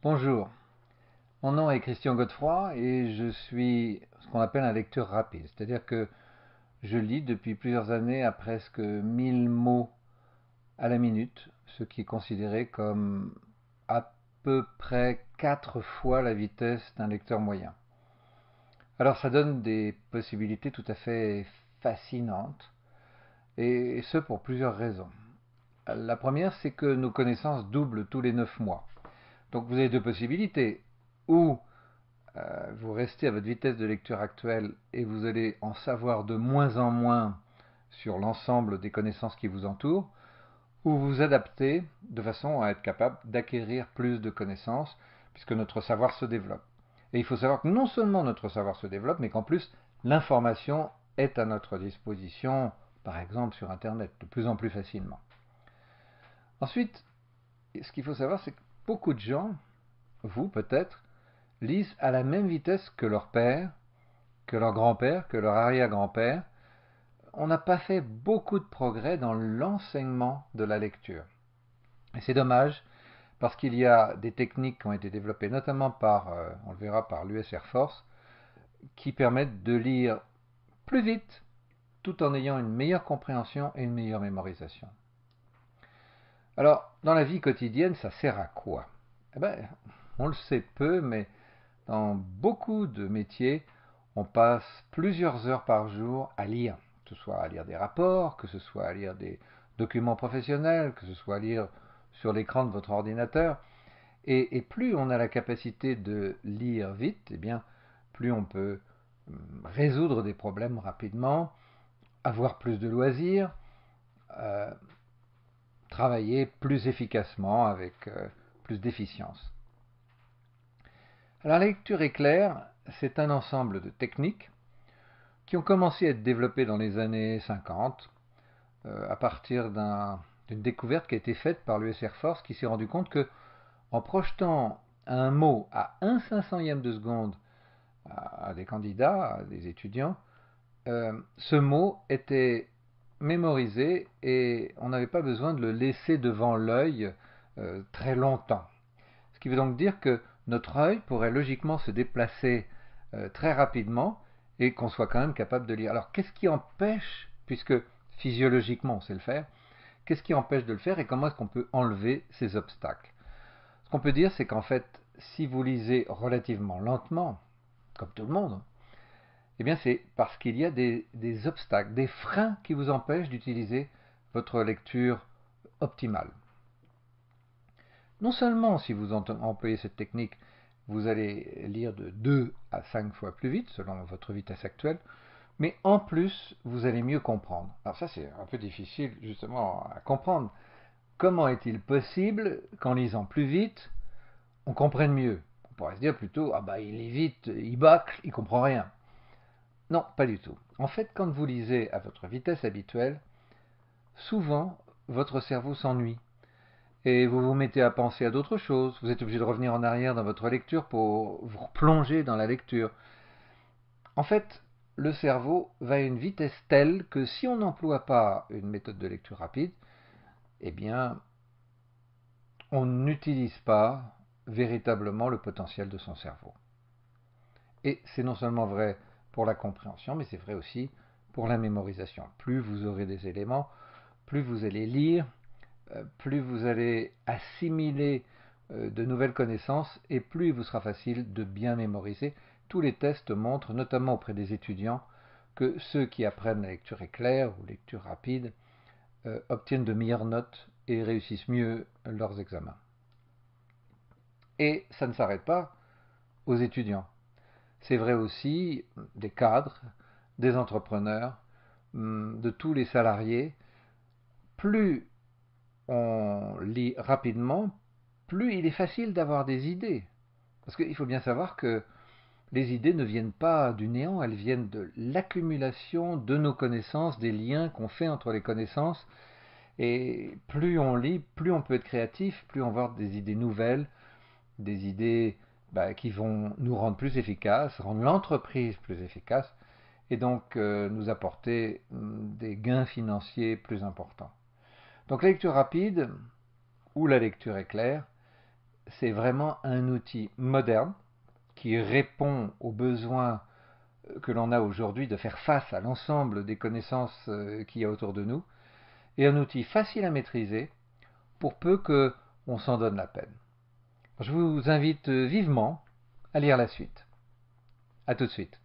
Bonjour, mon nom est Christian Godefroy et je suis ce qu'on appelle un lecteur rapide. C'est-à-dire que je lis depuis plusieurs années à presque 1000 mots à la minute, ce qui est considéré comme à peu près 4 fois la vitesse d'un lecteur moyen. Alors ça donne des possibilités tout à fait fascinantes, et ce pour plusieurs raisons. La première, c'est que nos connaissances doublent tous les 9 mois. Donc vous avez deux possibilités. Ou vous restez à votre vitesse de lecture actuelle et vous allez en savoir de moins en moins sur l'ensemble des connaissances qui vous entourent, ou vous vous adaptez de façon à être capable d'acquérir plus de connaissances, puisque notre savoir se développe. Et il faut savoir que non seulement notre savoir se développe, mais qu'en plus l'information est à notre disposition, par exemple sur Internet, de plus en plus facilement. Ensuite, ce qu'il faut savoir, c'est que beaucoup de gens, vous peut-être, lisent à la même vitesse que leur père, que leur grand-père, que leur arrière-grand-père. On n'a pas fait beaucoup de progrès dans l'enseignement de la lecture. Et c'est dommage parce qu'il y a des techniques qui ont été développées notamment par, on le verra, par l'US Air Force, qui permettent de lire plus vite tout en ayant une meilleure compréhension et une meilleure mémorisation. Alors, dans la vie quotidienne, ça sert à quoi? Eh ben, on le sait peu, mais dans beaucoup de métiers, on passe plusieurs heures par jour à lire, que ce soit à lire des rapports, que ce soit à lire des documents professionnels, que ce soit à lire sur l'écran de votre ordinateur. Et plus on a la capacité de lire vite, eh bien, plus on peut résoudre des problèmes rapidement, avoir plus de loisirs, euh, travailler plus efficacement avec plus d'efficience. Alors la lecture éclair, c'est un ensemble de techniques qui ont commencé à être développées dans les années 50 à partir d'une découverte qui a été faite par l'US Air Force qui s'est rendu compte que en projetant un mot à 1/500e de seconde à des candidats, à des étudiants, ce mot était mémorisé et on n'avait pas besoin de le laisser devant l'œil très longtemps. Ce qui veut donc dire que notre œil pourrait logiquement se déplacer très rapidement et qu'on soit quand même capable de lire. Alors qu'est-ce qui empêche, puisque physiologiquement on sait le faire, qu'est-ce qui empêche de le faire et comment est-ce qu'on peut enlever ces obstacles? Ce qu'on peut dire, c'est qu'en fait, si vous lisez relativement lentement, comme tout le monde, eh bien c'est parce qu'il y a des obstacles, des freins qui vous empêchent d'utiliser votre lecture optimale. Non seulement si vous employez cette technique, vous allez lire de 2 à 5 fois plus vite, selon votre vitesse actuelle, mais en plus, vous allez mieux comprendre. Alors ça, c'est un peu difficile justement à comprendre. Comment est-il possible qu'en lisant plus vite, on comprenne mieux? On pourrait se dire plutôt, ah bah il lit vite, il bâcle, il comprend rien. Non, pas du tout. En fait, quand vous lisez à votre vitesse habituelle, souvent, votre cerveau s'ennuie. Et vous vous mettez à penser à d'autres choses. Vous êtes obligé de revenir en arrière dans votre lecture pour vous replonger dans la lecture. En fait, le cerveau va à une vitesse telle que si on n'emploie pas une méthode de lecture rapide, eh bien, on n'utilise pas véritablement le potentiel de son cerveau. Et c'est non seulement vrai pour la compréhension, mais c'est vrai aussi pour la mémorisation. Plus vous aurez des éléments, plus vous allez lire, plus vous allez assimiler de nouvelles connaissances et plus il vous sera facile de bien mémoriser. Tous les tests montrent, notamment auprès des étudiants, que ceux qui apprennent la lecture éclair ou lecture rapide obtiennent de meilleures notes et réussissent mieux leurs examens. Et ça ne s'arrête pas aux étudiants. C'est vrai aussi des cadres, des entrepreneurs, de tous les salariés. Plus on lit rapidement, plus il est facile d'avoir des idées. Parce qu'il faut bien savoir que les idées ne viennent pas du néant, elles viennent de l'accumulation de nos connaissances, des liens qu'on fait entre les connaissances. Et plus on lit, plus on peut être créatif, plus on va avoir des idées nouvelles, des idées qui vont nous rendre plus efficaces, rendre l'entreprise plus efficace, et donc nous apporter des gains financiers plus importants. Donc la lecture rapide, ou la lecture éclair, c'est vraiment un outil moderne qui répond aux besoins que l'on a aujourd'hui de faire face à l'ensemble des connaissances qu'il y a autour de nous, et un outil facile à maîtriser pour peu qu'on s'en donne la peine. Je vous invite vivement à lire la suite. A tout de suite.